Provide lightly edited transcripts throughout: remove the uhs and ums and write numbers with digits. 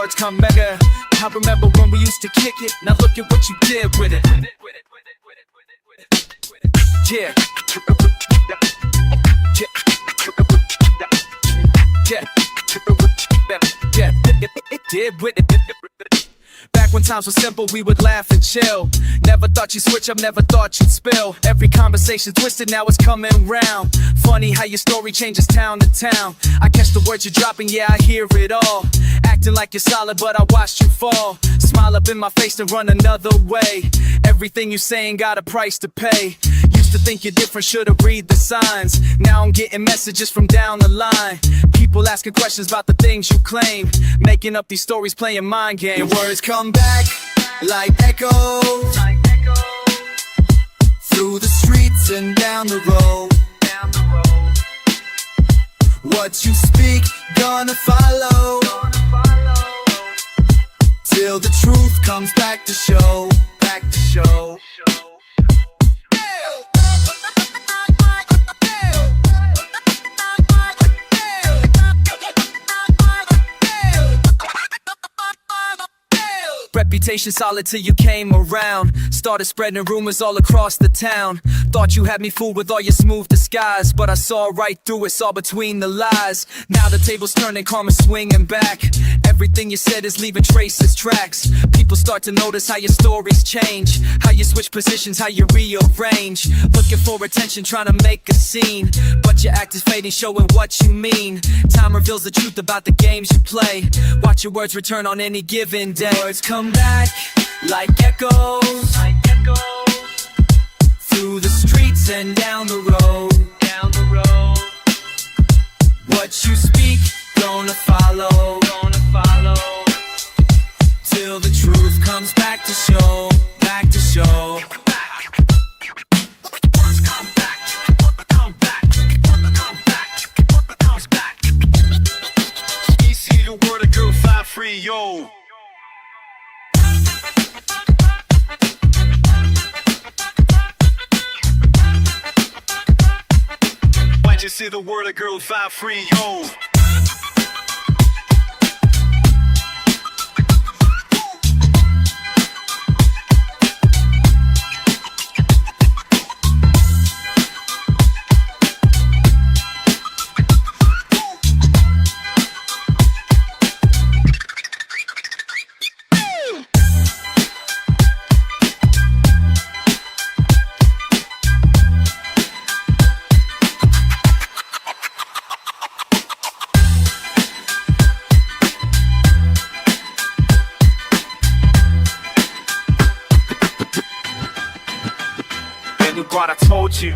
words come mega. I remember when we used to kick it, now look at what you did with it. Yeah. Yeah. It did with it. Back when times were simple, we would laugh and chill. Never thought you'd switch up, never thought you'd spill. Every conversation twisted, now it's coming round. Funny how your story changes town to town. I catch the words you're dropping, yeah, I hear it all. Acting like you're solid, but I watched you fall. Smile up in my face and run another way. Everything you saying got a price to pay. Used to think you're different, should've read the signs. Now I'm getting messages from down the line. People asking questions about the things you claim. Making up these stories, playing mind games. Your words come back like echoes through the streets and down the road. What you speak, gonna follow till the truth comes back to show. Back to show. Reputation solid till you came around. Started spreading rumors all across the town. Thought you had me fooled with all your smooth disguise, but I saw right through it, saw between the lies. Now the table's turning, karma's swinging back. Everything you said is leaving traces, tracks. People start to notice how your stories change, how you switch positions, how you rearrange. Looking for attention, trying to make a scene, but your act is fading, showing what you mean. Time reveals the truth about the games you play. Watch your words return on any given day. Words come back like echoes through the streets and down the road. What you speak, gonna follow till the truth comes back to show. Back to show. EC the word of girl 5-3, yo. Why'd you say the word of girl 5-3, yo? God, I told you,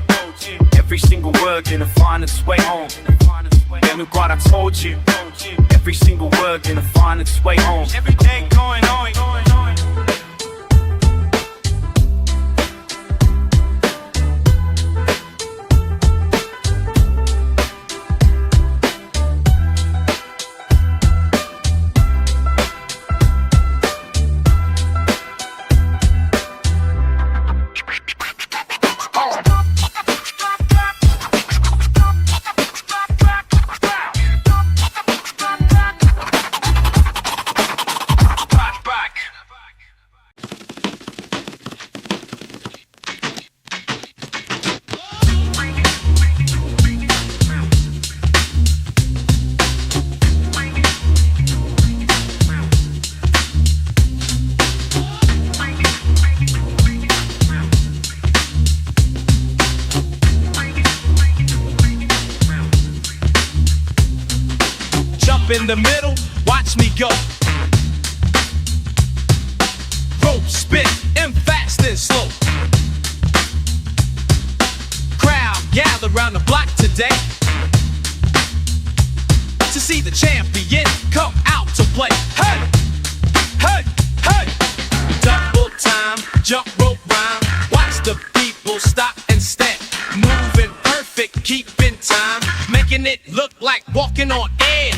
every single word gonna find its way home. Damn God, I told you, every single word gonna find its way home. Every day going on. In the middle, watch me go. Rope, spit, and fast and slow. Crowd gather round the block today to see the champion come out to play. Hey, hey, hey! Double time, jump rope rhyme. Watch the people stop and step. Moving perfect, keeping time, making it look like walking on air.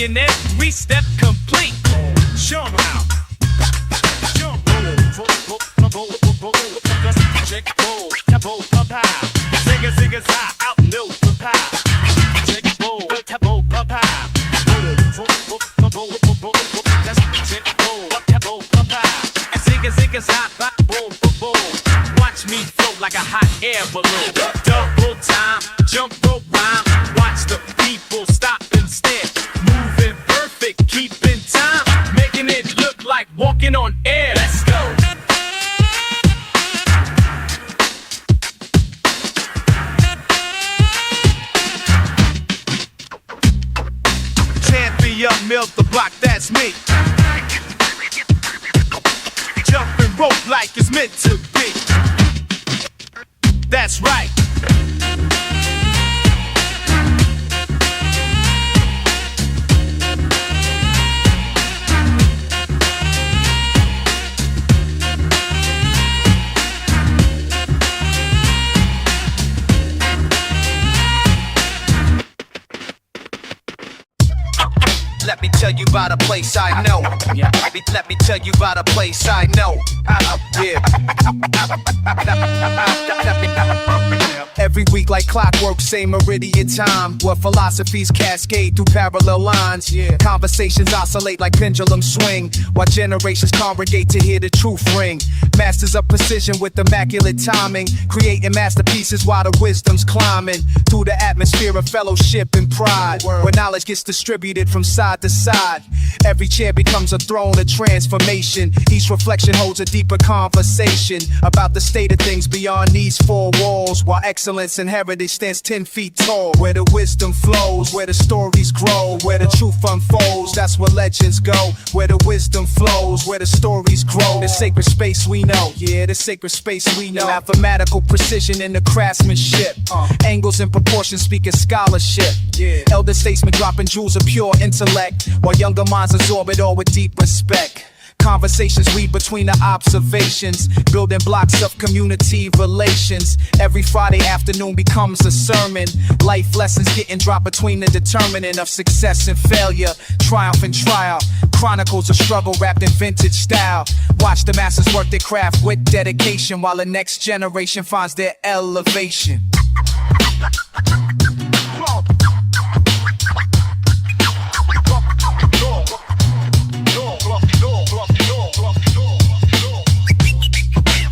millionaire, 3-step complete. Show 'em how. Check roll, tabo, papa. Zigga, zigga, za, out, no, papa. Check roll, tabo, papa. Check roll, tabo, papa. Zigga, zigga, za, boom, boom, boom. Watch me float like a hot air balloon. Double time, jump rope rhyme. Watch the people stop and stare. Moving perfect, keeping time. Making it look like walking on air. Let's go. Champion, milk the block, that's me. Jumping rope like it's meant to be. That's right. Let me tell you about a place I know. Let me tell you about a place I know. Yeah. Every week like clockwork, same meridian time, where philosophies cascade through parallel lines. Conversations oscillate like pendulum swing, while generations congregate to hear the truth ring. Masters of precision with immaculate timing, creating masterpieces while the wisdom's climbing through the atmosphere of fellowship and pride, where knowledge gets distributed from side to side. Every chair becomes a throne of transformation. Each reflection holds a deeper conversation about the state of things beyond these four walls, while excellence and heritage stands 10 feet tall. Where the wisdom flows, where the stories grow, where the truth unfolds, that's where legends go. Where the wisdom flows, where the stories grow. The sacred space we know, yeah, the sacred space we know. Mathematical precision in the craftsmanship, angles and proportions speaking scholarship. Elder statesmen dropping jewels of pure intellect, while younger minds absorb it all with deep respect. Conversations read between the observations, building blocks of community relations. Every Friday afternoon becomes a sermon. Life lessons getting dropped between the determining of success and failure, triumph and trial. Chronicles of struggle wrapped in vintage style. Watch the masters work their craft with dedication, while the next generation finds their elevation.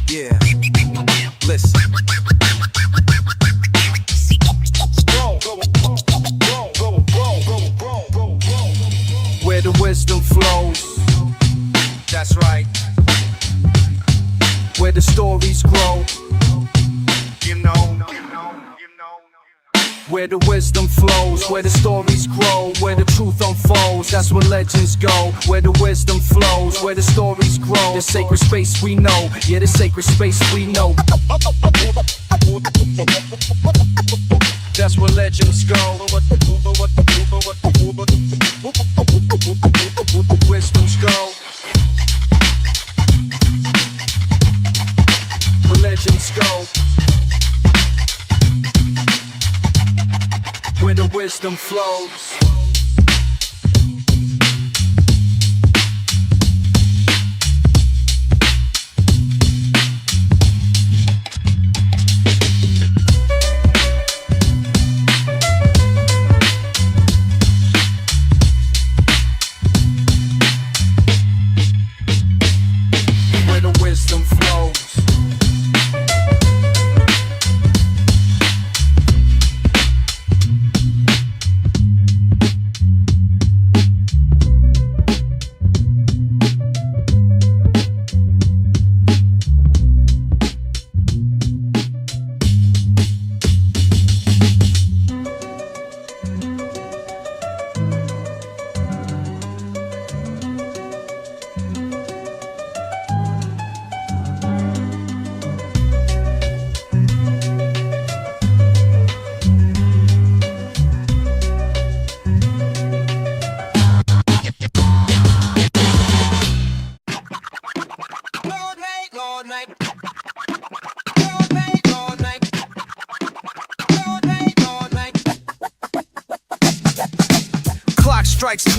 Yeah, listen. Where the wisdom flows, that's right. Where the stories grow, you know. Where the wisdom flows, where the stories grow, where the truth unfolds, that's where legends go. Where the wisdom flows, where the stories grow, the sacred space we know, yeah, the sacred space we know. That's where legends go. Wisdoms go. Where legends go. Where the wisdom flows. Where the wisdom flows.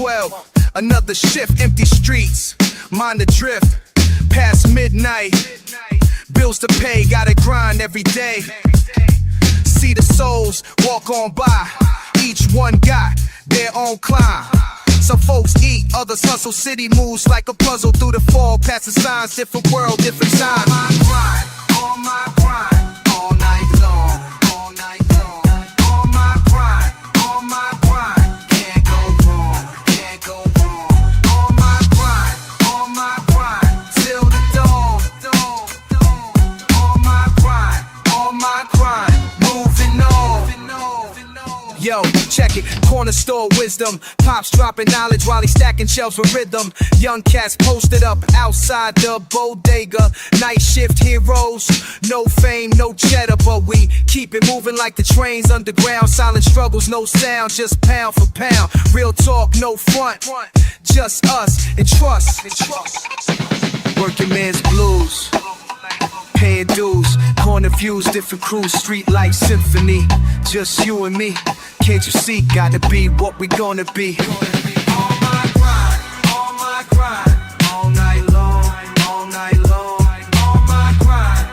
12, another shift, empty streets, mind the drift, past midnight, bills to pay, gotta grind every day. See the souls walk on by, each one got their own climb. Some folks eat, others hustle, city moves like a puzzle through the fall, past the signs, different world, different time. On my grind, all night long, all night long. On my grind, can't go wrong, can't go wrong. On my grind, till the dawn. On my grind, moving on. Yo, check it, corner store wisdom. Pops dropping knowledge while he stacking shelves with rhythm. Young cats posted up outside the bodega. Night shift heroes, no fame, no cheddar, but we keep it moving like the trains underground. Silent struggles, no sound, just pound for pound. Real talk, no front, just us and trust. Working man's blues, paying dues, corner views, different crews, street light symphony. Just you and me, can't you see? Gotta be what we gonna be. On my grind, all night long, all night long. On my grind,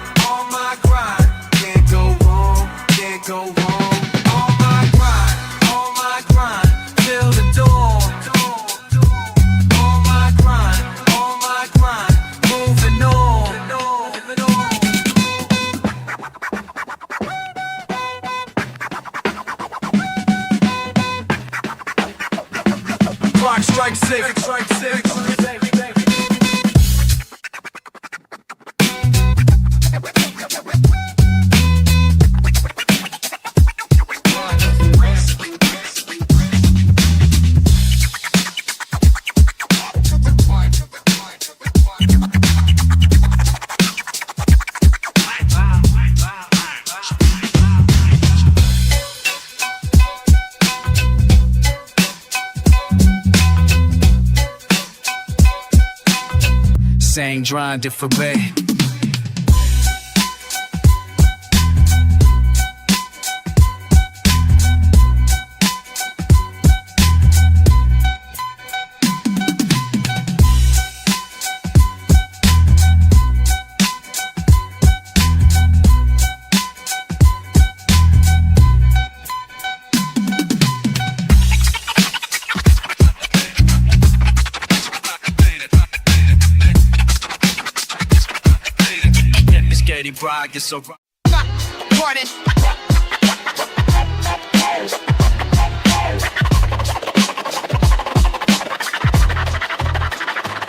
can't go wrong, can't go wrong. On my grind, till the dawn. On my grind, moving on. Clock strike six. Same grind, different way. Bride gets so pardon.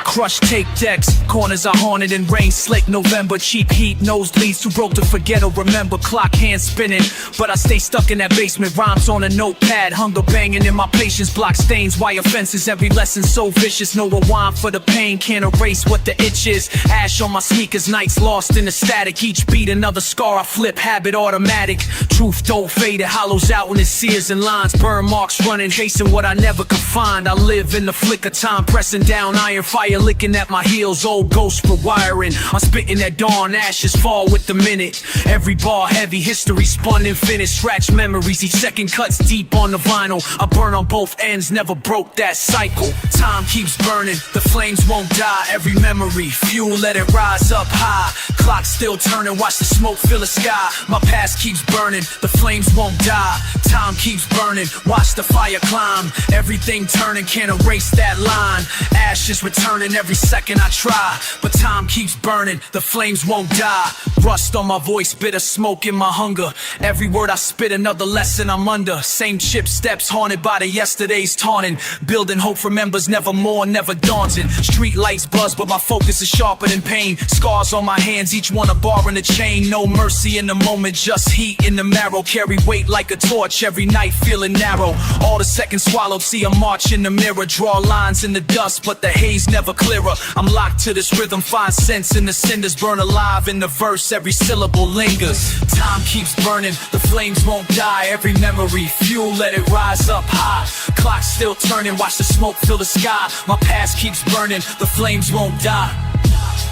Crush tape decks, corners are haunted in rain slick November, cheap heat, nosebleeds, too broke to forget or remember. Clock hands spinning, but I stay stuck in that basement. Rhymes on a notepad, hunger banging in my patience. Block stains, wire fences, every lesson so vicious. No rewind for the pain, can't erase what the itch is. Ash on my sneakers, nights lost in the static. Each beat another scar, I flip, habit automatic. Truth don't fade, it hollows out when it sears and lines. Burn marks running, chasing what I never could find. I live in the flick of time, pressing down iron fire, licking at my heels, old ghosts for wiring. I'm spitting at dawn, ashes fall with the minute. Every bar heavy, history spun and finished. Scratch memories, each second cuts deep on the vinyl. I burn on both ends, never broke that cycle. Time keeps burning, the flames won't die. Every memory, fuel, let it rise up high. Clock still turning, watch the smoke fill the sky. My past keeps burning, the flames won't die. Time keeps burning, watch the fire climb. Everything turning, can't erase that line. Ashes returning every second I try, but time keeps burning, the flames won't die. Rust on my voice, bitter smoke in my hunger. Every word I spit, another lesson I'm under. Same chip steps, haunted by the yesterday's taunting. Building hope for members, never more, never daunting. Street lights buzz, but my focus is sharper than pain. Scars on my hands, each one a bar and a chain. No mercy in the moment, just heat in the marrow. Carry weight like a torch, every night feeling narrow. All the seconds swallowed, see a march in the mirror. Draw lines in the dust, but the haze never clearer. I'm locked to this rhythm, find sense in the cinders. Burn alive in the verse, every syllable lingers. Time keeps burning, the flames won't die. Every memory, fuel, let it rise up high. Clock still turning, watch the smoke fill the sky. My past keeps burning, the flames won't die.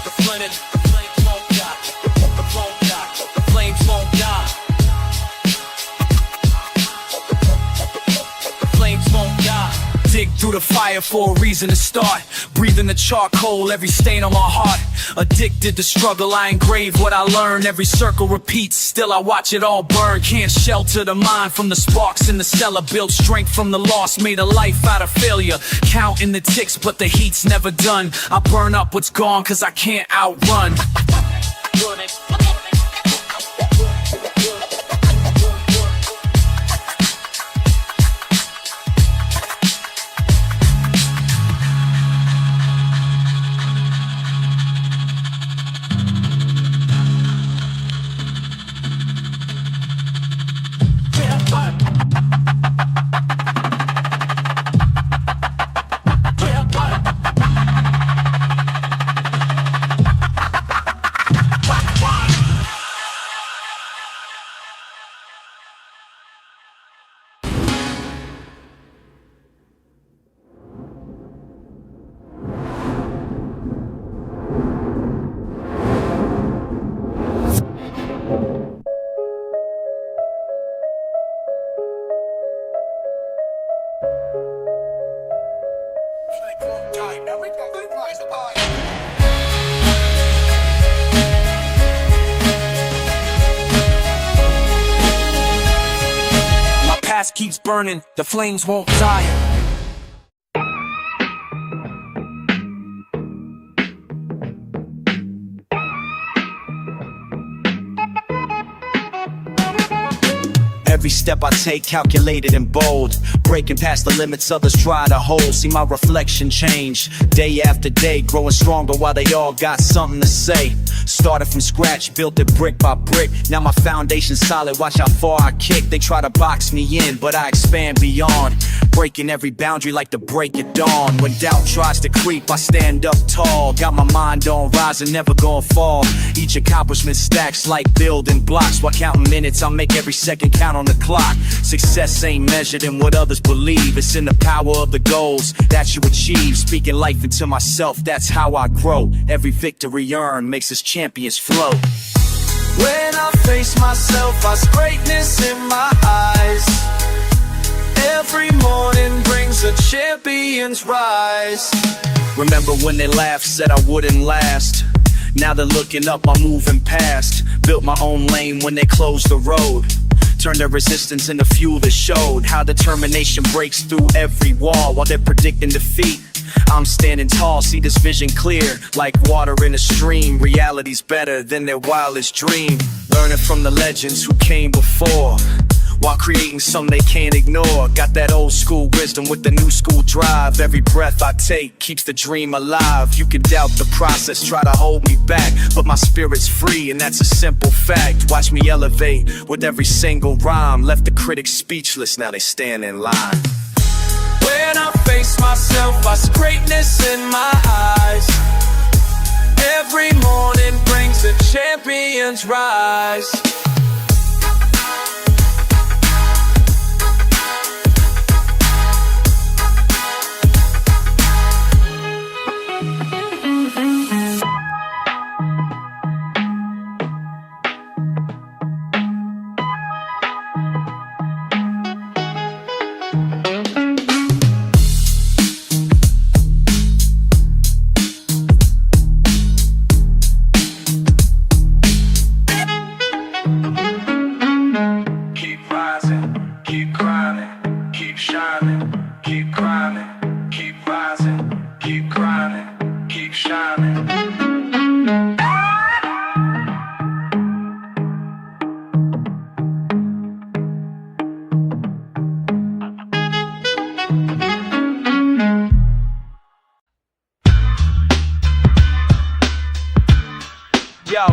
The flames won't die. The flames won't die. The flames won't die. Dig through the fire for a reason to start. Breathing the charcoal, every stain on my heart. Addicted to struggle, I engrave what I learn. Every circle repeats, still I watch it all burn. Can't shelter the mind from the sparks in the cellar. Built strength from the loss, made a life out of failure. Counting the ticks, but the heat's never done. I burn up what's gone, cause I can't outrun. My past keeps burning, the flames won't die. Every step I take calculated and bold, breaking past the limits others try to hold. See my reflection change day after day, growing stronger while they all got something to say. Started from scratch, built it brick by brick. Now my foundation's solid, watch how far I kick. They try to box me in, but I expand beyond, breaking every boundary like the break at dawn. When doubt tries to creep, I stand up tall. Got my mind on rise and never gonna fall. Each accomplishment stacks like building blocks. While counting minutes, I'll make every second count on the clock. Success ain't measured in what others believe. It's in the power of the goals that you achieve. Speaking life into myself, that's how I grow. Every victory earned makes us champions flow. When I face myself, I see greatness in my eyes. Every morning brings a champion's rise. Remember when they laughed, said I wouldn't last. Now they're looking up, I'm moving past. Built my own lane when they closed the road. Turned their resistance into fuel that showed how determination breaks through every wall. While they're predicting defeat, I'm standing tall, see this vision clear. Like water in a stream, reality's better than their wildest dream. Learning from the legends who came before, while creating something they can't ignore. Got that old school wisdom with the new school drive. Every breath I take keeps the dream alive. You can doubt the process, try to hold me back, but my spirit's free and that's a simple fact. Watch me elevate with every single rhyme. Left the critics speechless, now they stand in line. When I face myself, I see greatness in my eyes. Every morning brings a champion's rise. Yo,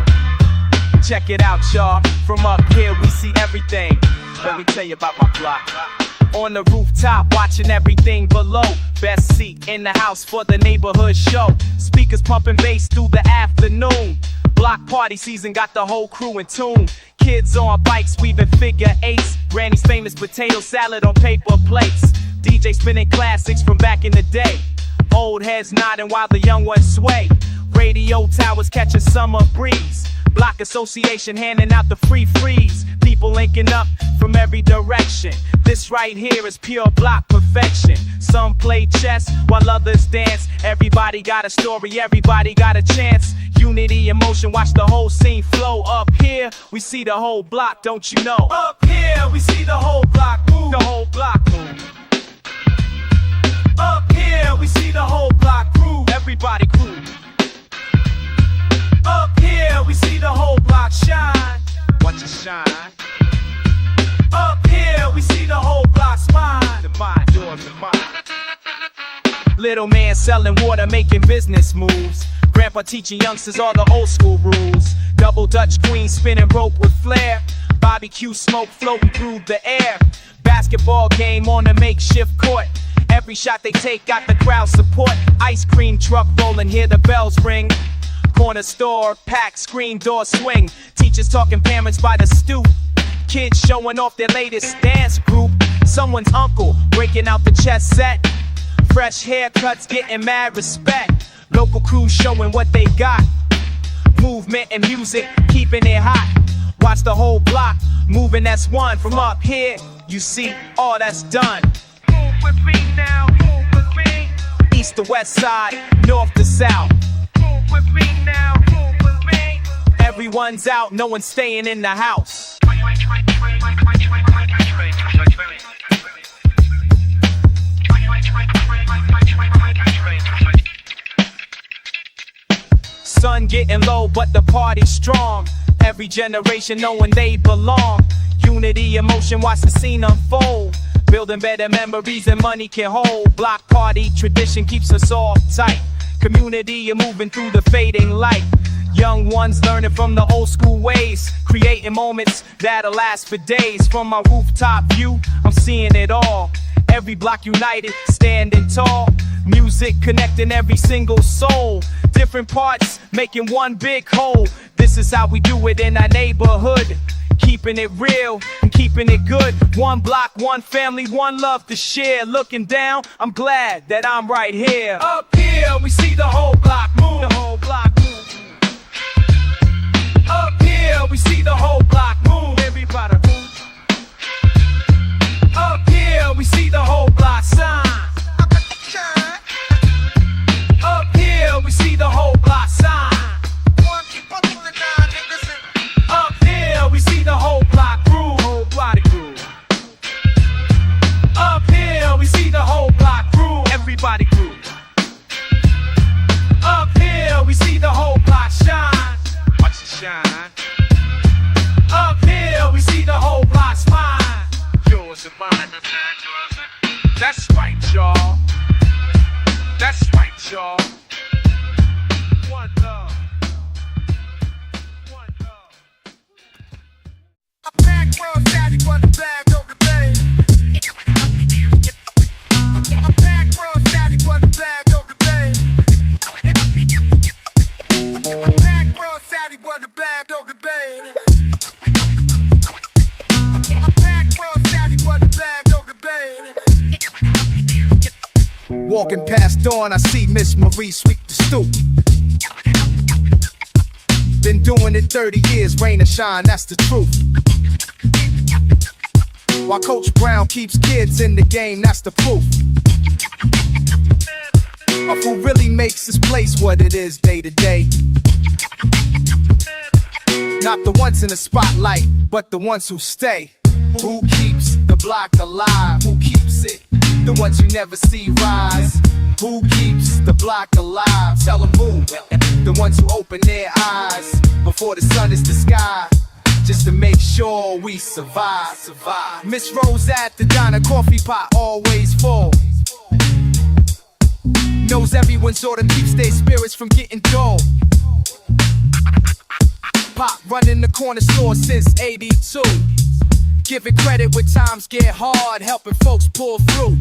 check it out, y'all. From up here, we see everything. Let me tell you about my block. On the rooftop, watching everything below. Best seat in the house for the neighborhood show. Speakers pumping bass through the afternoon. Block party season got the whole crew in tune. Kids on bikes weaving figure eights. Granny's famous potato salad on paper plates. DJ spinning classics from back in the day. Old heads nodding while the young ones sway. Radio towers catching summer breeze. Block association handing out the free freeze. People linking up from every direction. This right here is pure block perfection. perfection. Some play chess while others dance. Everybody got a story, everybody got a chance. Unity, emotion, watch the whole scene flow. Up here, we see the whole block, don't you know? Up here, we see the whole block move. The whole block move. Up here, we see the whole block groove. Everybody groove. Up here, we see the whole block shine. Watch it shine. Up here, we see the whole block smile. The mind, yours and mine. Little man selling water, making business moves. Grandpa teaching youngsters all the old school rules. Double Dutch queen spinning rope with flair. Barbecue smoke floating through the air. Basketball game on a makeshift court. Every shot they take got the crowd support. Ice cream truck rolling, hear the bells ring. Corner store, pack, screen door swing. Teachers talking, parents by the stoop. Kids showing off their latest dance group. Someone's uncle breaking out the chess set. Fresh haircuts getting mad respect. Local crews showing what they got. Movement and music keeping it hot. Watch the whole block moving, that's one. From up here, you see all that's done. Move with me now, move with me. East to west side, north to south. Move with me now, move with me. Everyone's out, no one's staying in the house. Sun getting low, but the party's strong. Every generation knowing they belong. Unity, emotion, watch the scene unfold. Building better memories and money can hold. Block party tradition keeps us all tight. Community, you're moving through the fading light. Young ones learning from the old school ways. Creating moments that'll last for days. From my rooftop view, I'm seeing it all. Every block united, standing tall. Music connecting every single soul. Different parts making one big whole. This is how we do it in our neighborhood. Keeping it real and keeping it good. One block, one family, one love to share. Looking down, I'm glad that I'm right here. Up here, we see the whole block move. The whole block move. Up here, we see the whole block move. Everybody move. Up here, we see the whole block sign. Up here, we see the whole block sign. Up here, we see the whole block groove. Whole body groove. Up here, we see the whole block groove. Everybody groove. Up here, we see the whole block shine. Watch it shine. Up here, we see the whole block smile. Yours and mine. That's right, y'all. That's right, y'all. One love. One love. A pack world daddy for the bag of the bay. A pack world daddy for the bag of the bay. A pack world daddy for the bag of the bay. A pack world daddy for the bag of the bay. Walking past dawn, I see Miss Marie sweep the stoop. Been doing it 30 years, rain or shine, that's the truth. While Coach Brown keeps kids in the game, that's the proof. Of who really makes this place what it is day to day. Not the ones in the spotlight, but the ones who stay. Who keeps the block alive? Who keeps it? The ones you never see rise. Who keeps the block alive? Tell them who. The ones who open their eyes before the sun is the sky, just to make sure we survive. Miss Rose at the diner, coffee pot always full. Knows everyone's order, keeps their spirits from getting dull. Pop running the corner store since 82. Giving credit when times get hard, helping folks pull through.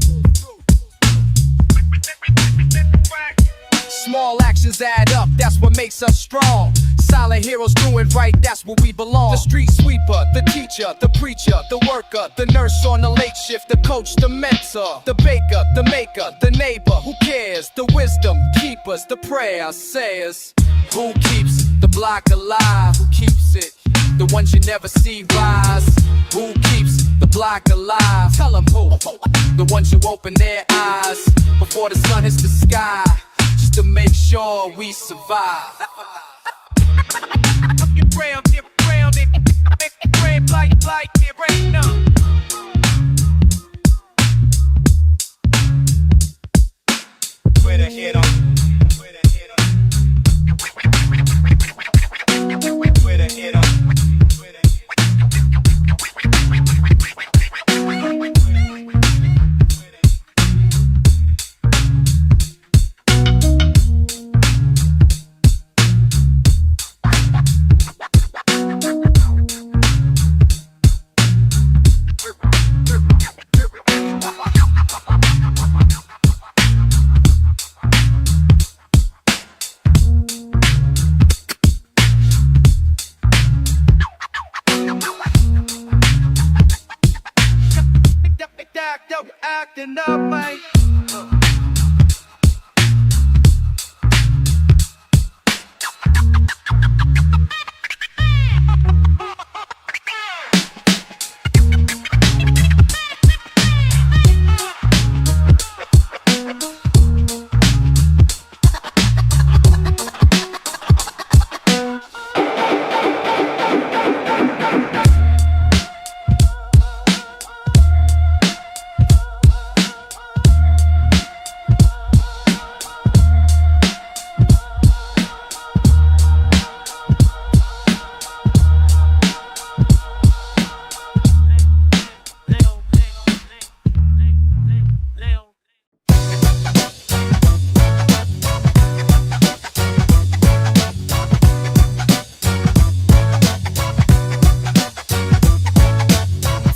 Small actions add up, that's what makes us strong. Silent heroes doing right, that's where we belong. The street sweeper, the teacher, the preacher, the worker, the nurse on the late shift, the coach, the mentor, the baker, the maker, the neighbor, who cares? The wisdom keepers, the prayer sayers. Who keeps the block alive? Who keeps it? The ones you never see rise. Who keeps the block alive. Tell them who, the ones who open their eyes before the sun hits the sky, just to make sure we survive. Get round, get like, get right now. With a hit on. With a hit on. With a hit on. Acting up, man.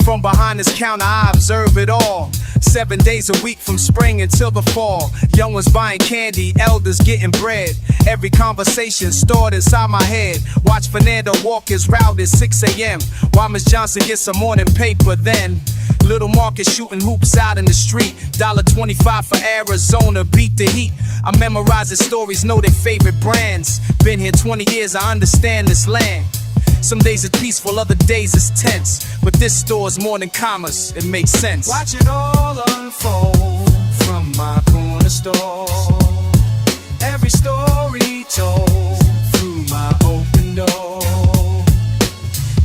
From behind this counter, I observe it all. 7 days a week from spring until the fall. Young ones buying candy, elders getting bread. Every conversation stored inside my head. Watch Fernando walk his route at 6 a.m. While Miss Johnson gets some morning paper then. Little Marcus shooting hoops out in the street. $1.25 for Arizona, beat the heat. I memorize the stories, know their favorite brands. Been here 20 years, I understand this land. Some days it's peaceful, other days it's tense. But this store's more than commerce, it makes sense. Watch it all unfold from my corner store. Every story told through my open door.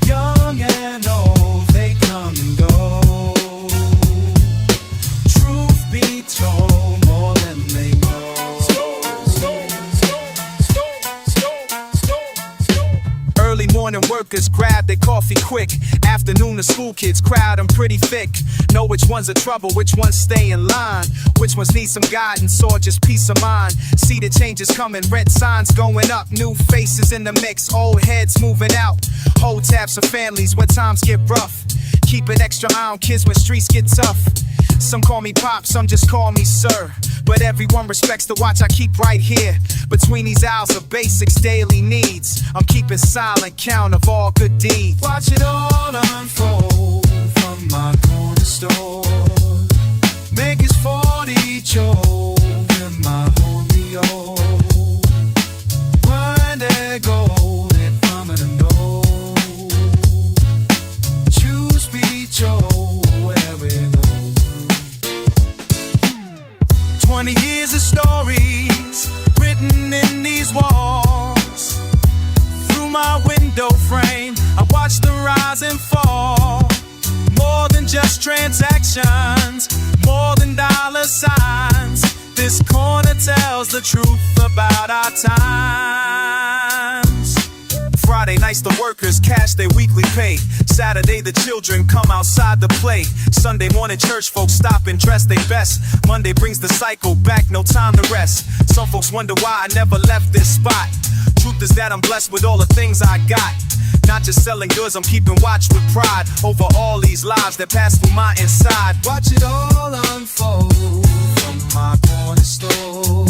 Young and old, they come and go. Truth be told, more than they know. Early morning workers grab their coffee quick. Afternoon the school kids crowd them pretty thick. Know which ones are trouble, which ones stay in line. Which ones need some guidance or just peace of mind. See the changes coming, rent signs going up. New faces in the mix, old heads moving out. Whole tabs of families when times get rough. Keep an extra eye on kids when streets get tough. Some call me Pop, some just call me Sir. But everyone respects the watch I keep right here. Between these aisles of basics, daily needs. I'm keeping silent count of all good deeds. Watch it all unfold from my corner store. Make his 40 choke in my homie old. Find their gold and I'm gonna know. Choose be told where we go. 20 years of stories written in these walls. Through my window frame, I watch the rise and fall. More than just transactions, more than dollar signs. This corner tells the truth about our times. Friday nights the workers cash their weekly pay. Saturday the children come outside to play. Sunday morning church folks stop and dress their best. Monday brings the cycle back, no time to rest. Some folks wonder why I never left this spot. Truth is that I'm blessed with all the things I got. Not just selling goods, I'm keeping watch with pride over all these lives that pass through my inside. Watch it all unfold from my corner store.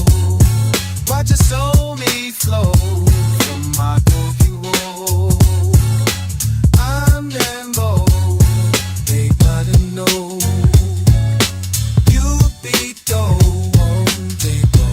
Watch your soul me flow from my coffee roll. I'm damn bold, they gotta know. You be told, won't they go?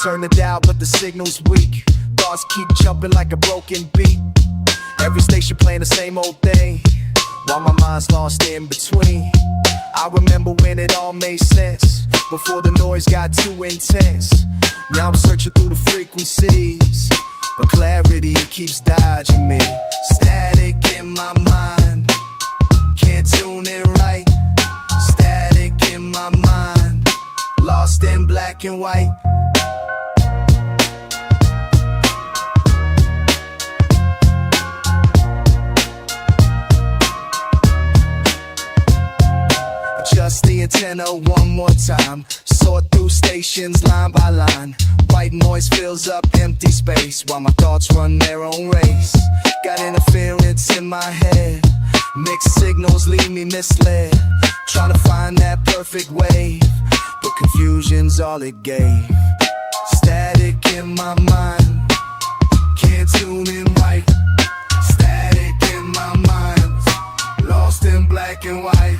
Turn the dial, but the signal's weak. Thoughts keep jumping like a broken beat. Every station playing the same old thing, while my mind's lost in between. I remember when it all made sense, before the noise got too intense. Now I'm searching through the frequencies, but clarity keeps dodging me. Static in my mind, can't tune it right. Static in my mind, lost in black and white. Adjust the antenna one more time. Sort through stations line by line. White noise fills up empty space, while my thoughts run their own race. Got interference in my head, mixed signals leave me misled. Trying to find that perfect wave, but confusion's all it gave. Static in my mind, can't tune in right. Static in my mind, lost in black and white.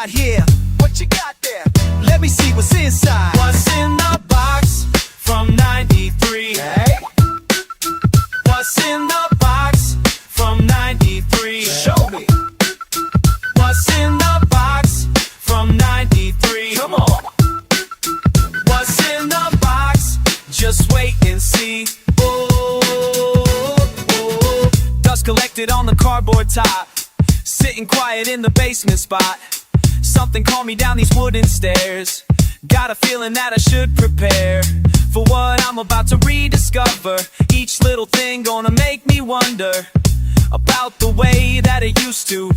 Here, what you got there? Let me see what's inside. What's in the box from 93? Hey. What's in the box from 93? Show me. What's in the box from 93? Come on. What's in the box? Just wait and see. Ooh. Dust collected on the cardboard top, sitting quiet in the basement spot. Something called me down these wooden stairs. Got a feeling that I should prepare for what I'm about to rediscover. Each little thing gonna make me wonder about the way that it used to.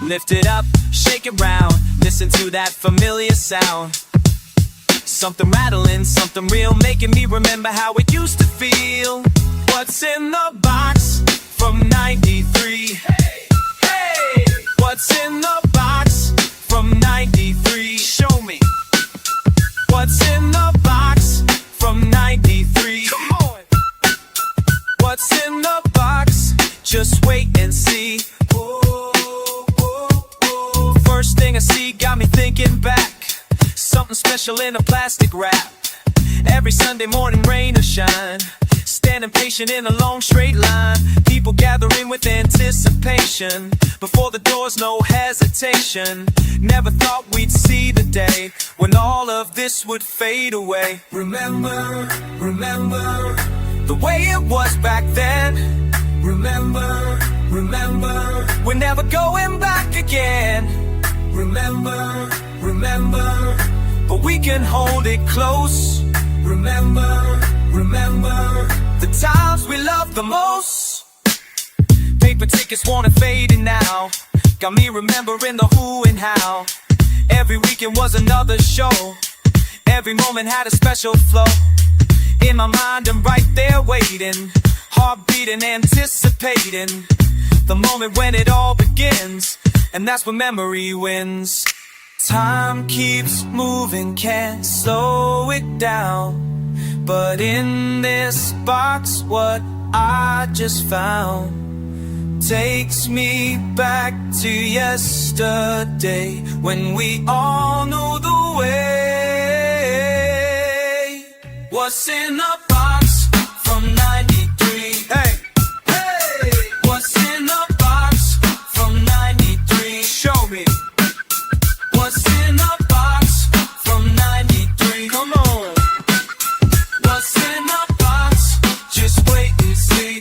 Lift it up, shake it round, listen to that familiar sound. Something rattling, something real, making me remember how it used to feel. What's in the box from 93? Hey! What's in the box from 93? Show me. What's in the box from 93? Come on. What's in the box? Just wait and see. Ooh, ooh, ooh. First thing I see got me thinking back. Something special in a plastic wrap. Every Sunday morning, rain or shine, standing patient in a long straight line. People gathering with anticipation. Before the doors, no hesitation. Never thought we'd see the day when all of this would fade away. Remember, remember the way it was back then. Remember, remember, we're never going back again. Remember, remember, but we can hold it close. Remember, remember, the times we loved the most. Paper tickets wanna fade in now. Got me remembering the who and how. Every weekend was another show. Every moment had a special flow. In my mind I'm right there waiting, heart beating, anticipating the moment when it all begins. And that's when memory wins. Time keeps moving, can't slow it down. But in this box what I just found takes me back to yesterday, when we all knew the way. What's in the box from 93? Hey, hey. What's in the box from 93? Show me. What's in the box from 93? Come on. What's in the box? Just wait and see.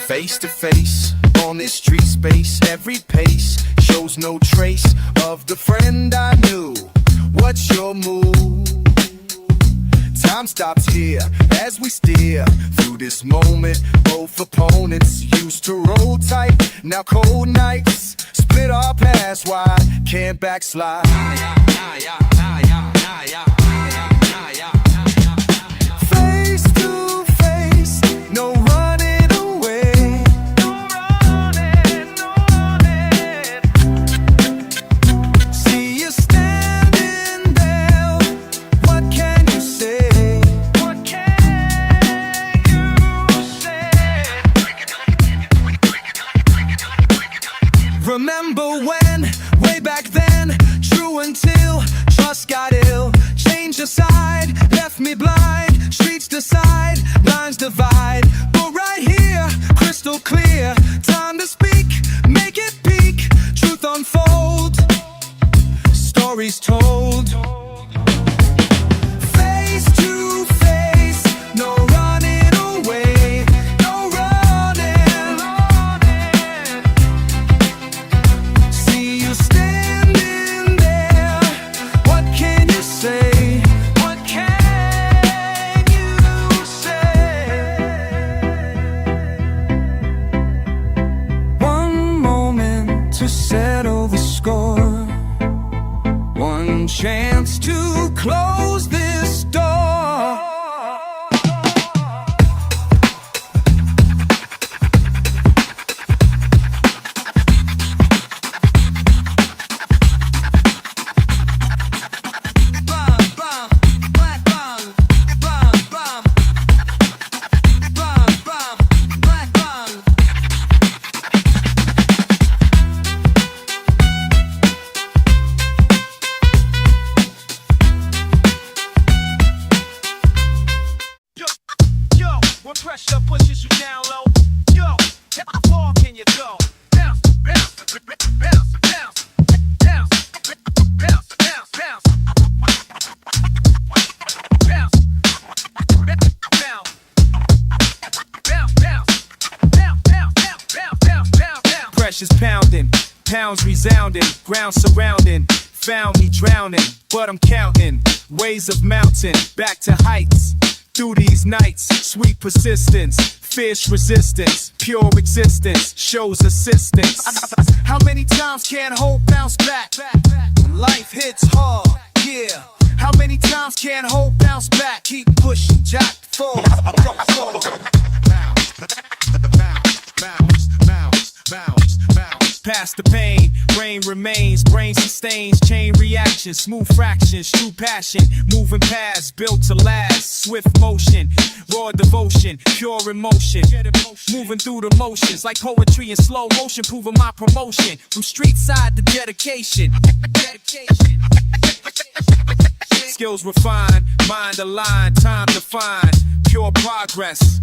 Face to face on this street space, every pace shows no trace of the friend I knew. What's your move? Time stops here as we steer through this moment. Both opponents used to roll tight, now cold nights split our paths wide, can't backslide. Face to face, no running away. See you standing there, what can you say? What can you say? Remember when, way back then, true until trust got ill. Change your side, left me blind. Streets decide, lines divide. But right here, crystal clear. Time to speak, make it peak. Truth unfold, stories told. Face to face, no running away. No running. See you standing there, what can you say? What can you say? One moment to settle the score, one chance to close this door. When pressure pushes you down low, yo, how far can you go? Bounce, bounce, bounce, bounce, bounce, bounce, bounce, bounce, bounce, bounce. Pressure's pounding, pounds resounding, ground surrounding. Found me drowning, but I'm counting ways of mounting back to heights. Through these nights, sweet persistence, fierce resistance, pure existence, shows assistance. How many times can hope bounce back? Life hits hard, yeah. How many times can hope bounce back? Keep pushing, jack forward. Past the pain, brain remains, brain sustains, chain reactions, smooth fractions, true passion, moving past, built to last, swift motion, raw devotion, pure emotion, moving through the motions like poetry in slow motion, proving my promotion from street side to dedication. Skills refined, mind aligned, time to find pure progress,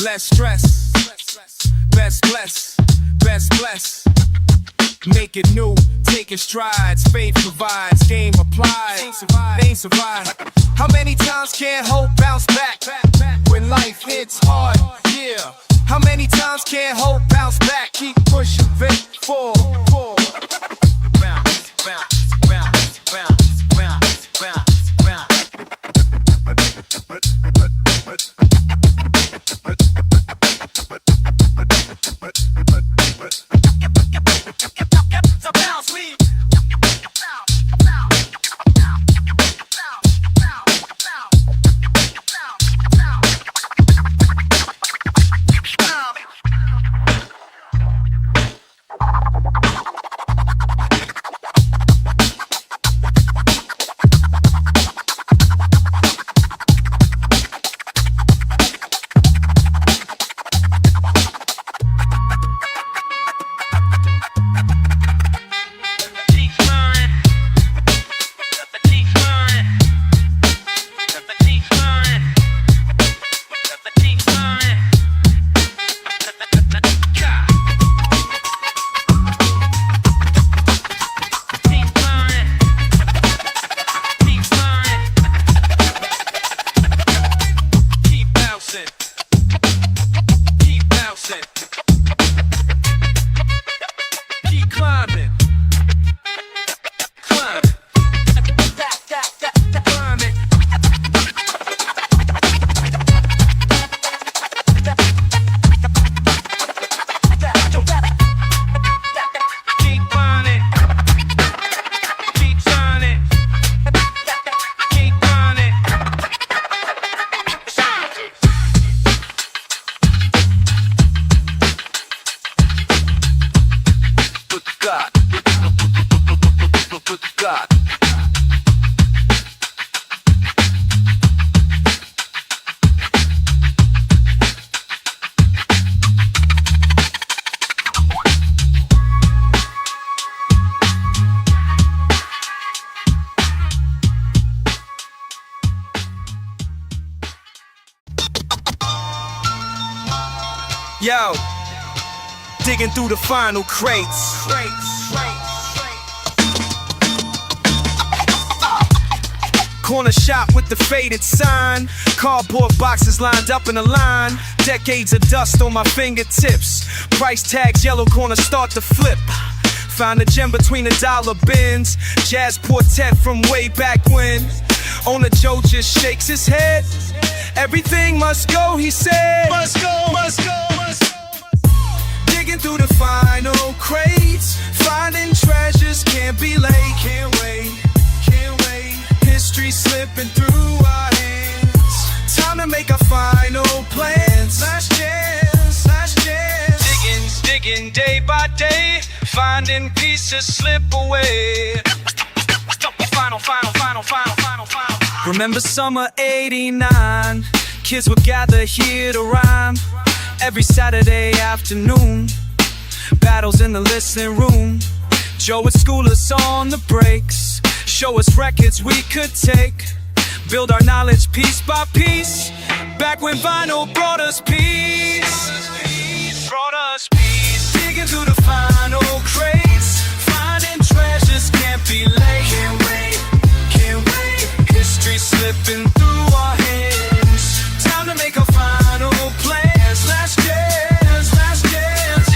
less stress, best bless, best bless. Make it new, taking strides, faith provides, game applied, ain't survive. How many times can hope bounce back when life hits hard, yeah. How many times can hope bounce back, keep pushing, faith forward. Bounce, bounce, bounce, bounce, bounce, bounce, bounce. So bounce me. Yo, digging through the final crates. Corner shop with the faded sign. Cardboard boxes lined up in a line. Decades of dust on my fingertips. Price tags, yellow corner start to flip. Found a gem between the dollar bins. Jazz quartet from way back when. Owner Joe just shakes his head. Everything must go, he said. Must go, must go, must go. Digging through the final crates. Finding treasures, can't be late. Can't wait, can't wait. History slipping through our hands. Time to make our final plans. Last chance, last chance. Digging day by day. Finding pieces slip away. Final. Remember summer '89. Kids would gather here to rhyme. Every Saturday afternoon. Battles in the listening room. Joe would school us on the breaks. Show us records we could take. Build our knowledge piece by piece. Back when vinyl brought us peace. Digging through the final crates. Finding treasures, can't be late. Can't wait. History slipping through our hands. Time to make a final plans. Last chance, last chance.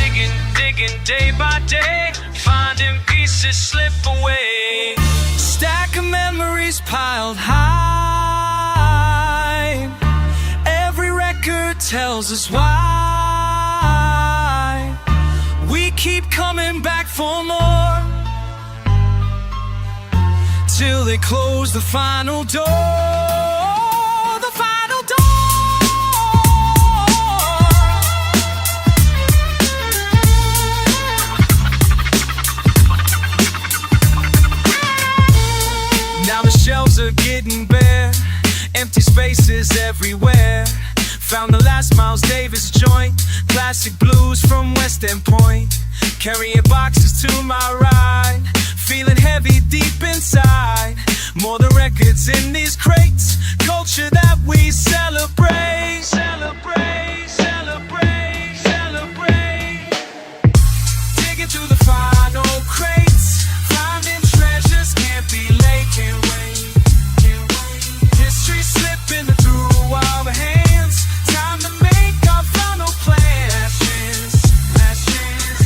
Digging day by day. Finding pieces slip away. Stack of memories piled high. Every record tells tells us why we keep coming back for more, till they close the final door. The final door. Now the shelves are getting bare, empty spaces everywhere. Found the last Miles Davis joint, classic blues from West End Point. Carrying boxes to my ride, feeling heavy deep inside. More than records in these crates, culture that we celebrate. Celebrate, celebrate, celebrate. Digging through the final crates, finding treasures, can't be late, can't wait, can't wait. History slipping through our hands, time to make our final plan. Last chance, last chance,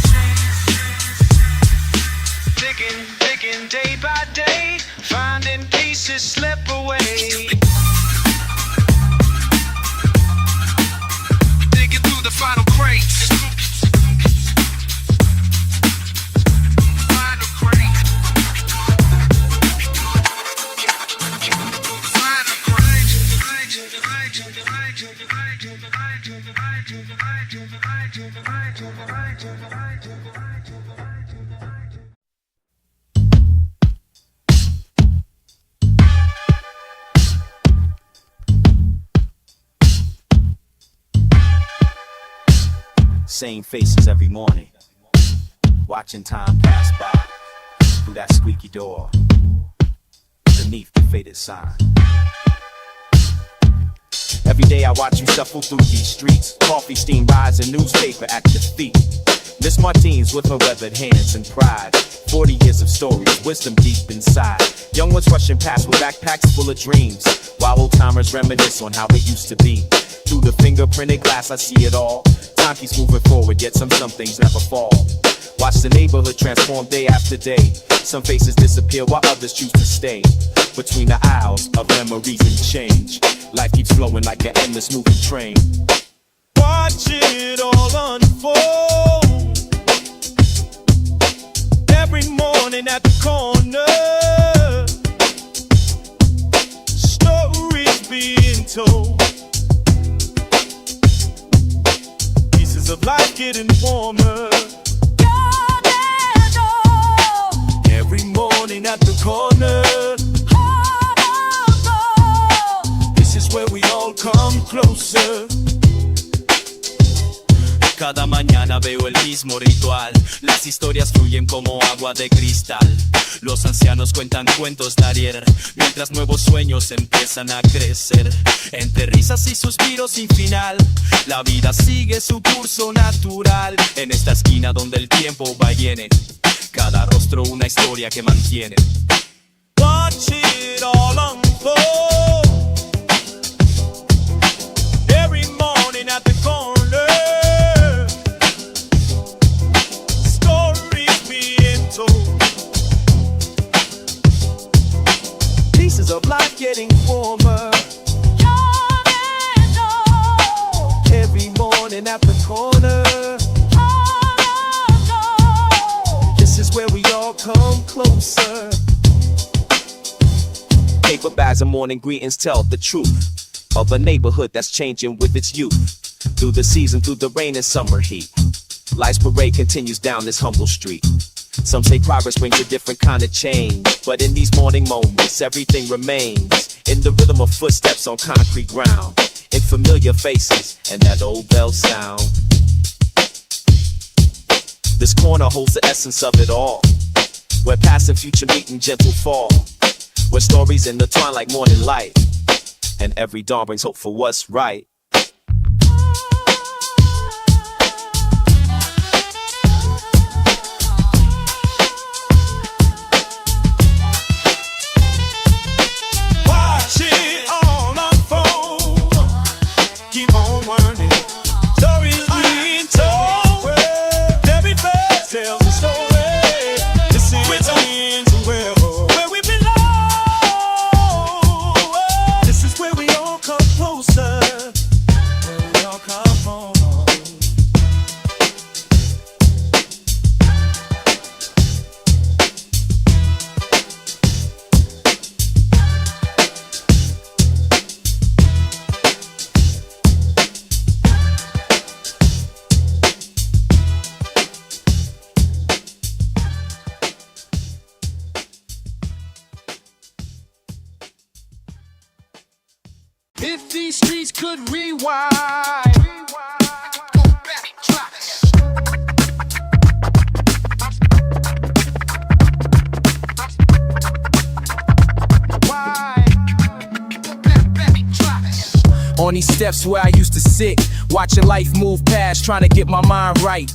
digging, digging day by day, finding pieces slip away. Digging through the final crates. Final crate. Final Same faces every morning, watching time pass by through that squeaky door beneath the faded sign. Every day I watch you shuffle through these streets, coffee steam rising, newspaper at your feet. Miss Martins with her weathered hands and pride, 40 years of stories, wisdom deep inside. Young ones rushing past with backpacks full of dreams, while old timers reminisce on how it used to be. Through the fingerprinted glass I see it all. Time keeps moving forward, yet some things never fall. Watch the neighborhood transform day after day. Some faces disappear while others choose to stay. Between the aisles of memories and change, life keeps flowing like an endless moving train. Watch it all unfold. Every morning at the corner, stories being told. Pieces of life getting warmer. Every morning at the corner, this is where we all come closer. Cada mañana veo el mismo ritual, las historias fluyen como agua de cristal. Los ancianos cuentan cuentos de ayer, mientras nuevos sueños empiezan a crecer. Entre risas y suspiros sin final, la vida sigue su curso natural. En esta esquina donde el tiempo va y viene, cada rostro una historia que mantiene. Watch it all unfold. Every morning at the corner, pieces of life getting warmer. Every morning at the corner, this is where we all come closer. Paper bags and morning greetings tell the truth of a neighborhood that's changing with its youth. Through the season, through the rain and summer heat, life's parade continues down this humble street. Some say progress brings a different kind of change, but in these morning moments, everything remains in the rhythm of footsteps on concrete ground, in familiar faces and that old bell sound. This corner holds the essence of it all, where past and future meet in gentle fall, where stories intertwine like morning light, and every dawn brings hope for what's right. If these streets could rewind. On these steps where I used to sit, watching life move past, trying to get my mind right.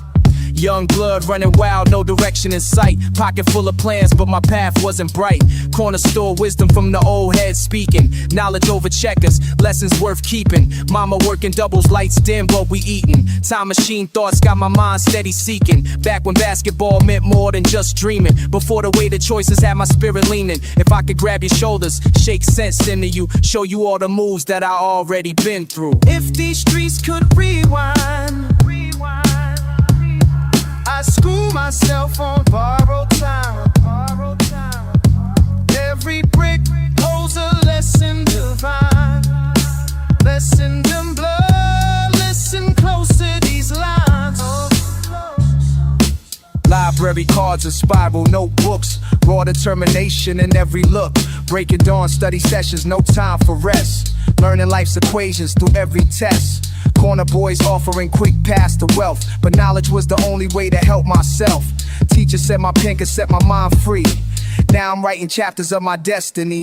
Young blood running wild, no direction in sight. Pocket full of plans, but my path wasn't bright. Corner store wisdom from the old heads speaking. Knowledge over checkers, lessons worth keeping. Mama working doubles, lights dim, what we eating. Time machine thoughts got my mind steady seeking. Back when basketball meant more than just dreaming. Before the weight of choices had my spirit leaning. If I could grab your shoulders, shake sense into you, show you all the moves that I already been through. If these streets could rewind, I school myself on borrowed time. Every brick holds a lesson divine. Lesson in blood, listen close to these lines. Library cards, a spiral, notebooks, raw determination in every look. Breaking dawn, study sessions, no time for rest. Learning life's equations through every test. Corner boys offering quick paths to wealth, but knowledge was the only way to help myself. Teacher said my pen could set my mind free. Now I'm writing chapters of my destiny.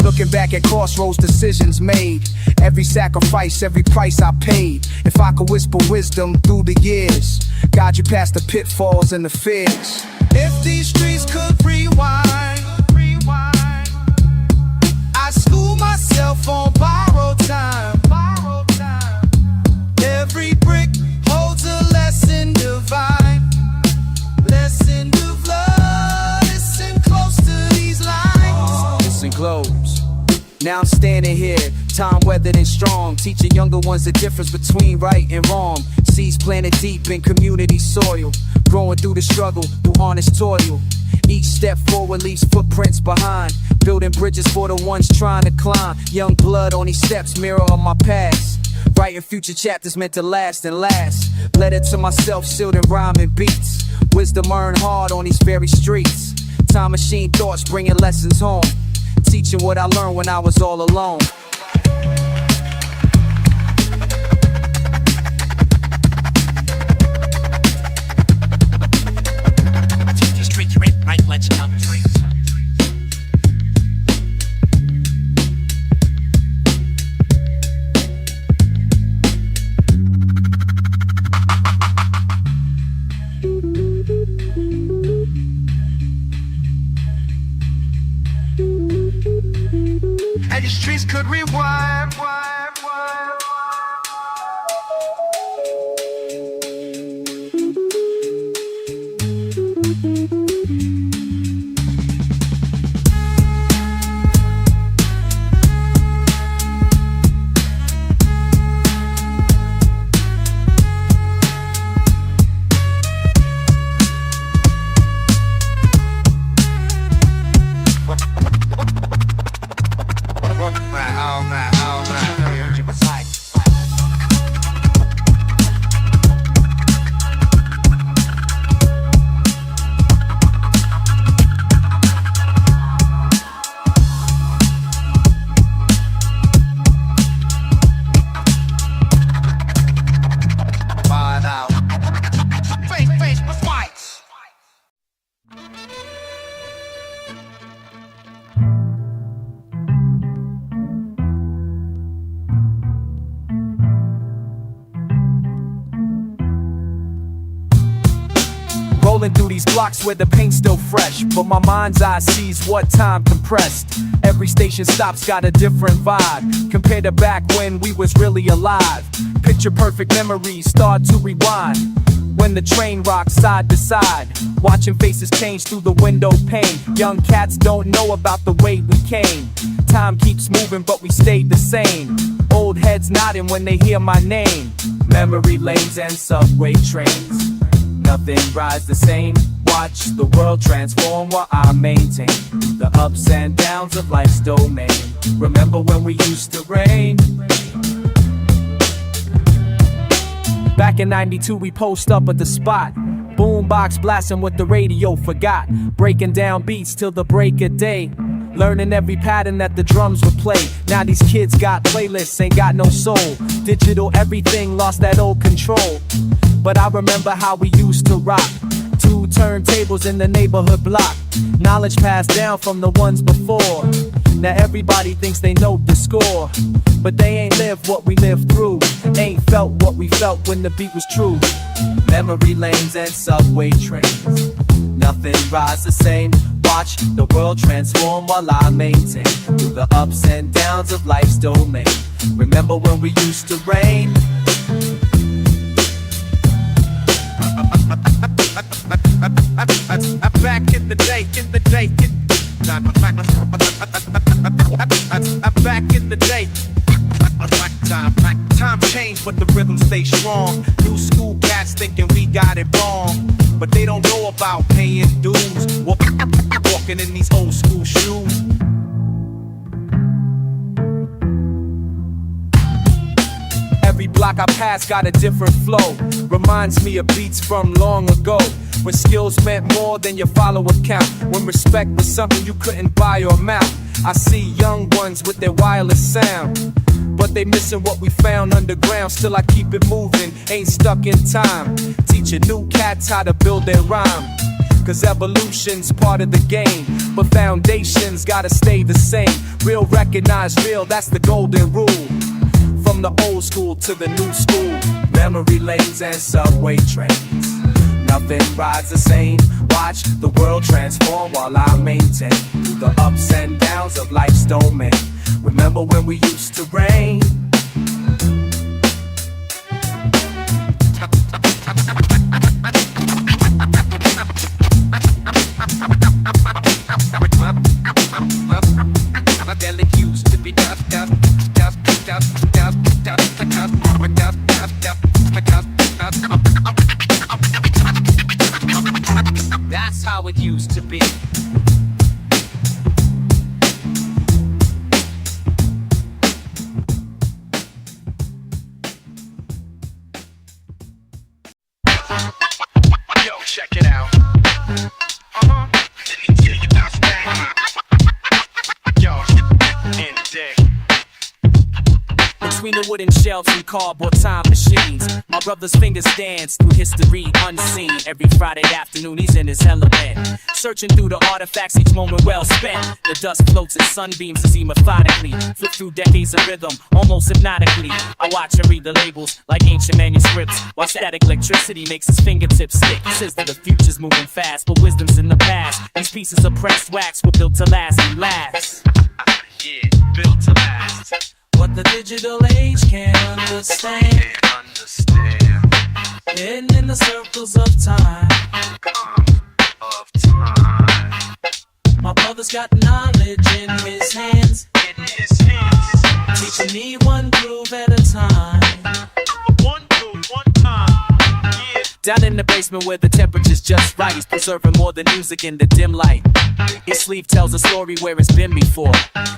Looking back at crossroads, decisions made. Every sacrifice, every price I paid. If I could whisper wisdom through the years, guide you past the pitfalls and the fears. If these streets could rewind, I school myself on borrowed time. Every brick holds a lesson divine. Lesson of love. Listen close to these lines. Listen close. Now I'm standing here, time weathered and strong, teaching younger ones the difference between right and wrong. Seeds planted deep in community soil, growing through the struggle, through honest toil. Each step forward leaves footprints behind, building bridges for the ones trying to climb. Young blood on these steps, mirror of my past. Writing future chapters meant to last and last. Letter to myself sealed in rhyme and beats. Wisdom earned hard on these very streets. Time machine thoughts bringing lessons home. Teaching what I learned when I was all alone. The streets rip right, let's come free. And the streets could rewind. Rolling through these blocks where the paint's still fresh, but my mind's eye sees what time compressed. Every station stop's got a different vibe, compared to back when we was really alive. Picture perfect memories start to rewind, when the train rocks side to side, watching faces change through the window pane. Young cats don't know about the way we came. Time keeps moving but we stayed the same. Old heads nodding when they hear my name. Memory lanes and subway trains, nothing rides the same. Watch the world transform while I maintain the ups and downs of life's domain. Remember when we used to reign? Back in '92 we post up at the spot, boombox blasting what the radio forgot, breaking down beats till the break of day. learning every pattern that the drums would play. Now these kids got playlists, ain't got no soul. Digital everything, lost that old control. But I remember how we used to rock. 2 turntables in the neighborhood block. Knowledge passed down from the ones before. Now everybody thinks they know the score, but they ain't lived what we lived through. Ain't felt what we felt when the beat was true. Memory lanes and subway trains, nothing rides the same. Watch the world transform while I maintain through the ups and downs of life's domain. Remember when we used to reign? Back in the day, back in the day. Time changed, but the rhythm stay strong. New school cats thinking we got it wrong, but they don't know about paying dues. Walking in these old school shoes. Every block I pass got a different flow. Reminds me of beats from long ago, when skills meant more than your follower count, when respect was something you couldn't buy or mount. I see young ones with their wireless sound, but they missing what we found underground. Still I keep it moving, ain't stuck in time. Teaching new cats how to build their rhyme, cause evolution's part of the game, but foundations gotta stay the same. Real recognize real, that's the golden rule. From the old school to the new school. Memory lanes and subway trains, nothing rides the same. Watch the world transform while I maintain through the ups and downs of life's domain. Remember when we used to reign? That's how it used to be. Yo, check it out. Yo, in the day. Between the wooden shelves and cardboard time machines, my brother's fingers dance through history unseen. Every Friday afternoon he's in his element, searching through the artifacts, each moment well spent. The dust floats in sunbeams as he methodically flip through decades of rhythm, almost hypnotically. I watch him read the labels like ancient manuscripts, while static electricity makes his fingertips stick. He says that the future's moving fast, but wisdom's in the past. These pieces of pressed wax were built to last and last. Yeah, built to last. What the digital age can't understand, hidden in the circles of time. My brother's got knowledge in his hands, teaching me one groove at a time. One groove, one time. Yeah. Down in the basement where the temperature's just right, he's preserving more than music in the dim light. His sleeve tells a story where it's been before,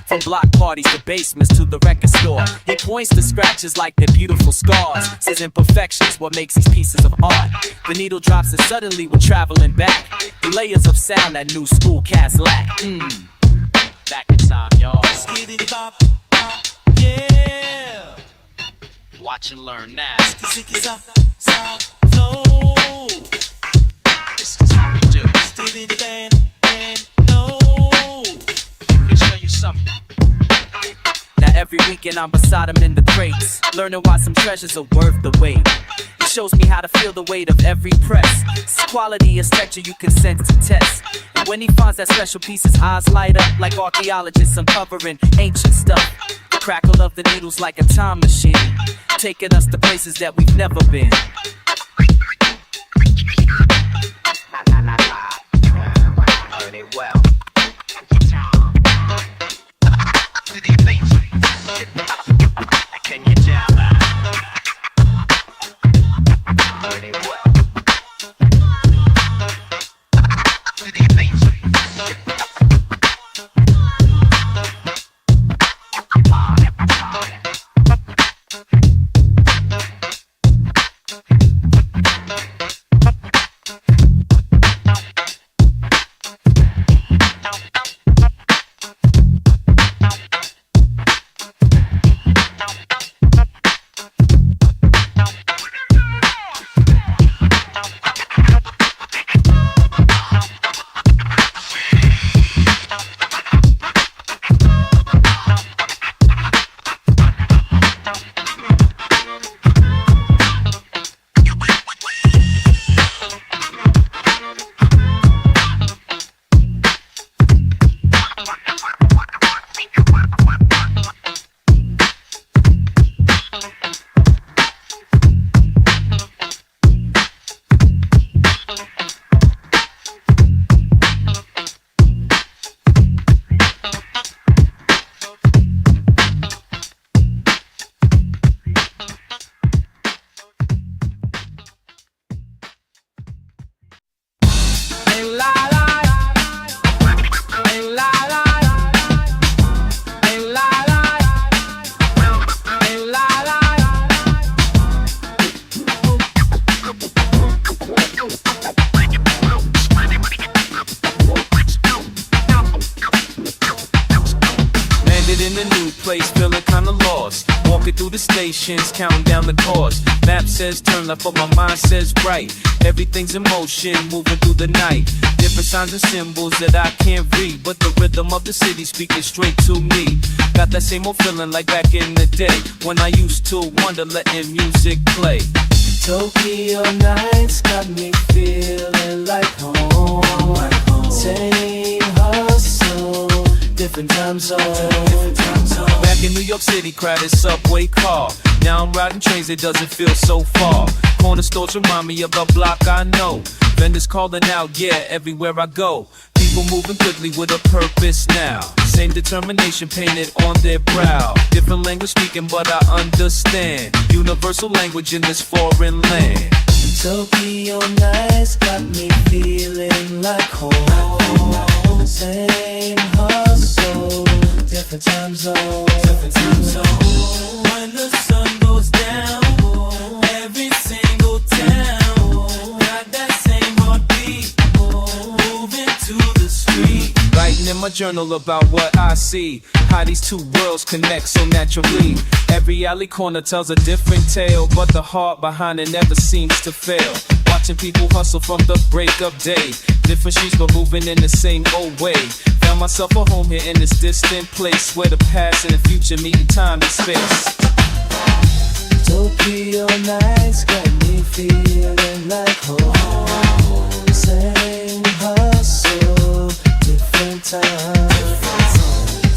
from block parties to basements to the record store. He points to scratches like they're beautiful scars, says imperfections what makes these pieces of art. The needle drops and suddenly we're traveling back, the layers of sound that new school cats lack. Back in time, y'all. Skitty bop, bop, yeah. Watch and learn now. Skitty zop, zop, flow. This is how we do. Skitty bang, bang, no. Let me show you something. Now every weekend I'm beside him in the crates, learning why some treasures are worth the wait. He shows me how to feel the weight of every press. This quality is texture you can sense to test. And when he finds that special piece, his eyes light up like archaeologists uncovering ancient stuff. The crackle of the needles like a time machine, taking us to places that we've never been. Heard it well. Can you tell? Heard it well. through the stations, counting down the cars. Map says turn left, but my mind says right. Everything's in motion, moving through the night. Different signs and symbols that I can't read, but the rhythm of the city speaking straight to me. Got that same old feeling like back in the day, when I used to wonder letting music play. Tokyo nights got me feeling like home. Same hustle, different time zone. Back in New York City, crowded subway car. Now I'm riding trains, it doesn't feel so far. Corner stores remind me of a block I know. Vendors calling out, yeah, everywhere I go. People moving quickly with a purpose now. Same determination painted on their brow. Different language speaking, but I understand. Universal language in this foreign land. Tokyo nights got me feeling like home. Same hustle, different time zone. When the sun goes down, every single town got that same heartbeat, moving to the street. Writing in my journal about what I see, how these two worlds connect so naturally. Every alley corner tells a different tale, but the heart behind it never seems to fail. Watching people hustle from the break of day, different streets but moving in the same old way. Found myself a home here in this distant place, where the past and the future meet in time and space. Tokyo nights got me feeling like home. Same hustle, different time.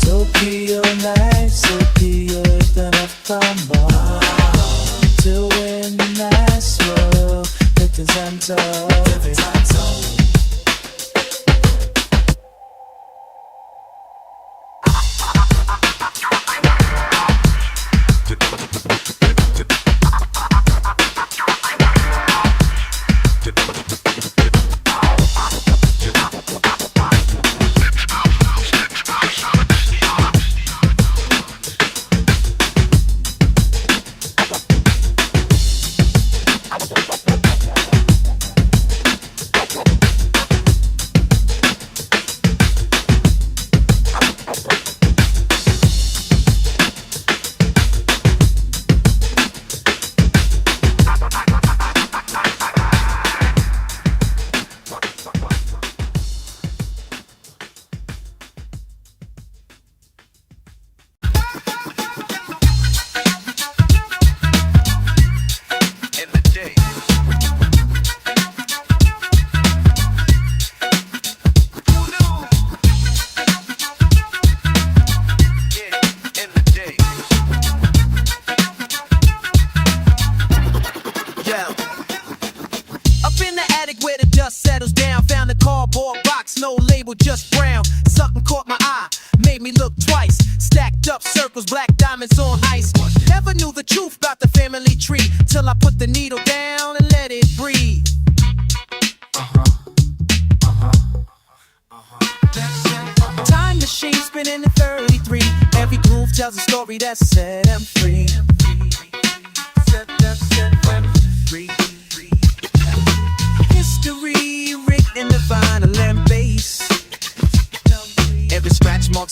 Tokyo nights, Tokyo than a thumb. To win the nice world, different time zone.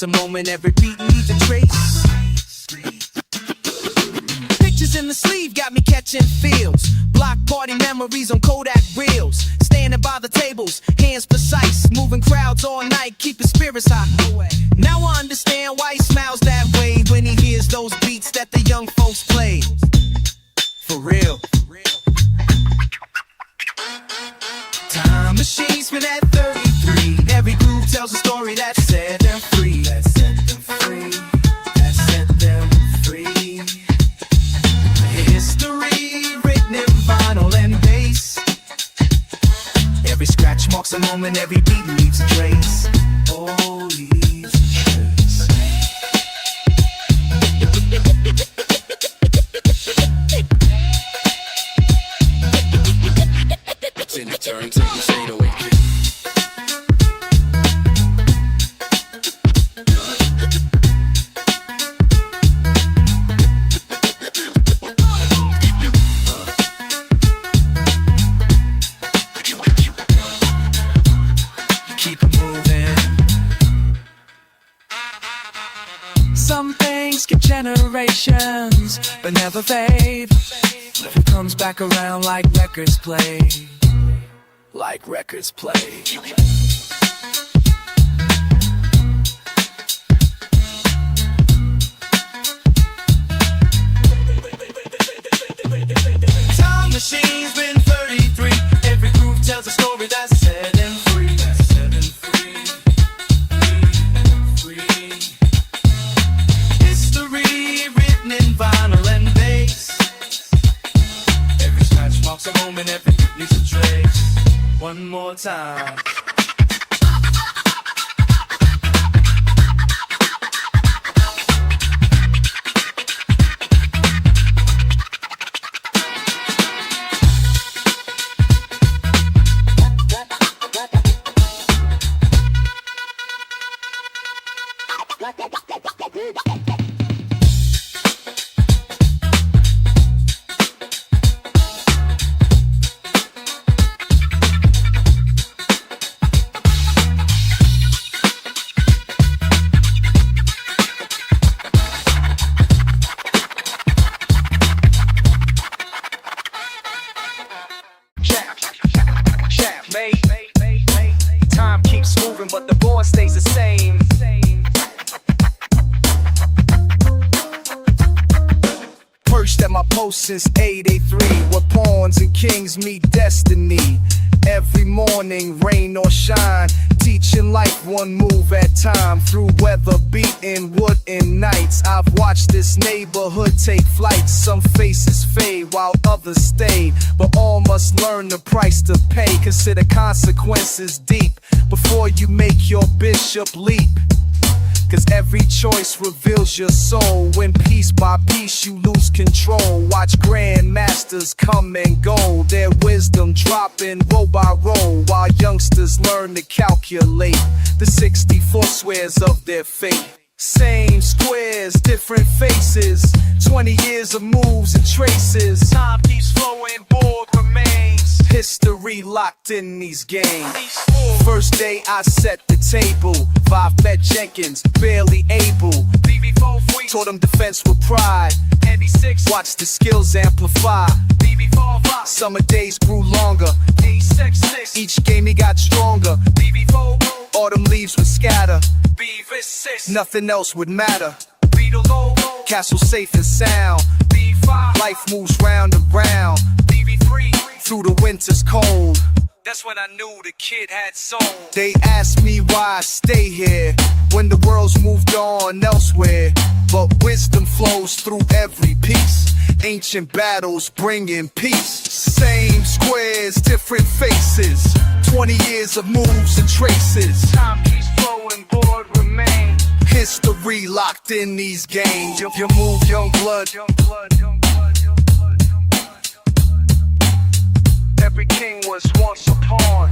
A moment, every beat needs a trace. Pictures in the sleeve got me catching feels. Block party memories on Kodak reels. Standing by the tables, hands precise. Moving crowds all night, keeping spirits high. Now I understand why he smiles that way when he hears those beats that the young folks play. For real. Time machine spin at 33. Every groove tells a story that set them free. That set them free. That set them free. History written in vinyl and bass. Every scratch marks a moment. Every beat leaves a trace. Oh, leaves a trace. In the turn, take the shade away. Keep it moving. never fade. It comes back around like records play. Like records play. Time machine's been 33. Every groove tells a story that's set and free. That's set and free. Free. History written in vinyl and bass. Every scratch marks a moment, every beat leaves a trace. One more time. Time keeps moving, but the board stays the same. Perched at my post since 883, where pawns and kings meet destiny. Every morning, rain or shine, teaching life one move at a time. Through weather beaten wooden nights, I've watched this neighborhood take flight. Some faces fade while others stay, but all must learn the price to pay. Consider consequences deep before you make your bishop leap. Cause every choice reveals your soul. When piece by piece you lose control. Watch grandmasters come and go, their wisdom dropping row by row, while youngsters learn to calculate the 64 squares of their fate. Same squares, different faces, 20 years of moves and traces. Time keeps flowing, board remains. History locked in these games. First day I set the table. 5 met Jenkins, barely able. BB4 freaks, taught him defense with pride. Andy 6, watch the skills amplify. BB4 rock, summer days grew longer. A6, each game he got stronger. BB4, autumn leaves would scatter. BV6, nothing else would matter. Beetle low, castle safe and sound. B5, life moves round and round. BB3, through the winter's cold. That's when I knew the kid had soul. They asked me why I stay here when the world's moved on elsewhere. But wisdom flows through every piece. Ancient battles bringing peace. Same squares, different faces. 20 years of moves and traces. Time keeps flowing, board remains. History locked in these games. You move, young blood. Every king was once a pawn.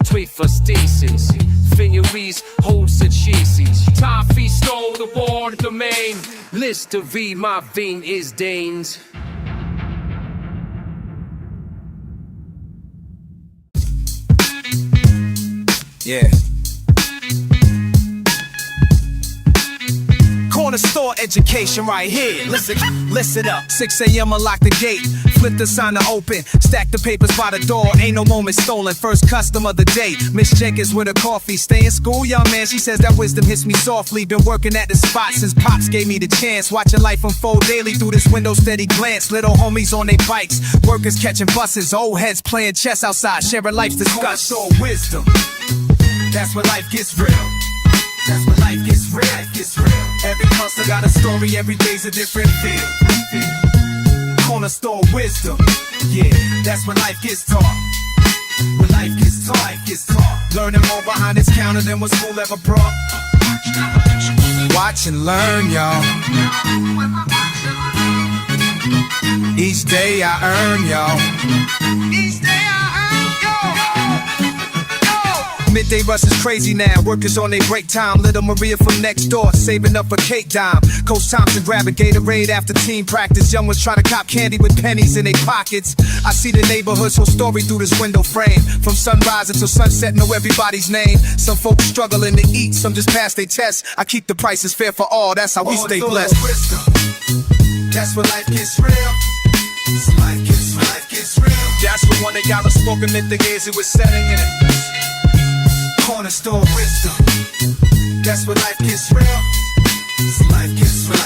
Tweefestations, Figurines, holds the cheesies. Toffee stole the board domain. Listerine, my vein is Danes. Yeah. education right here. Listen up. 6 a.m. unlock the gate. Flip the sign to open. Stack the papers by the door. Ain't no moment stolen. First custom of the day. Miss Jenkins with her coffee. Stay in school, young man. She says that wisdom hits me softly. Been working at the spot since Pops gave me the chance. Watching life unfold daily through this window, steady glance. Little homies on their bikes. Workers catching buses. Old heads playing chess outside. Sharing life's discussion. So wisdom. That's when life gets real. That's when life gets real. Life gets real. Every hustle got a story. Every day's a different feel. Corner store wisdom. Yeah, that's when life gets taught. When life gets taught, life gets taught. Learning more behind this counter than what school ever brought. Watch and learn, y'all. Each day I earn, y'all. Each day I earn, yo. Midday rush is crazy now. Workers on their break time. Little Maria from next door, saving up a cake dime. Coach Thompson grab a Gatorade after team practice. Young ones try to cop candy with pennies in their pockets. I see the neighborhood's whole story through this window frame. From sunrise until sunset, know everybody's name. Some folks struggling to eat, some just pass their tests. I keep the prices fair for all, that's how we stay blessed. That's when life gets real. Life gets real. That's when one of y'all was spoken in the years it was setting in it. Corner store wisdom. That's when life gets real. Life gets real.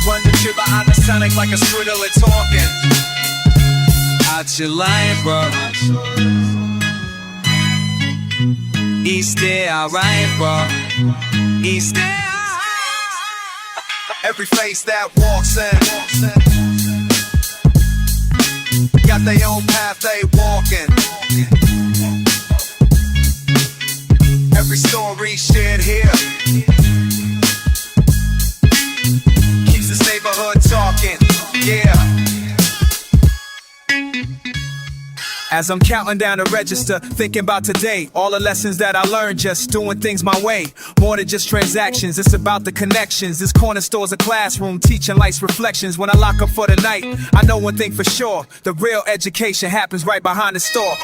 Run the trip behind the sonic like a strudel and talking. Out your line, bro. East day, alright, bro. East day. Every face that walks in got their own path they walking. Every story shared here keeps this neighborhood talking, yeah. As I'm counting down the register, thinking about today, all the lessons that I learned just doing things my way. More than just transactions, it's about the connections. This corner store's a classroom, teaching life's reflections. When I lock up for the night, I know one thing for sure. The real education happens right behind the store.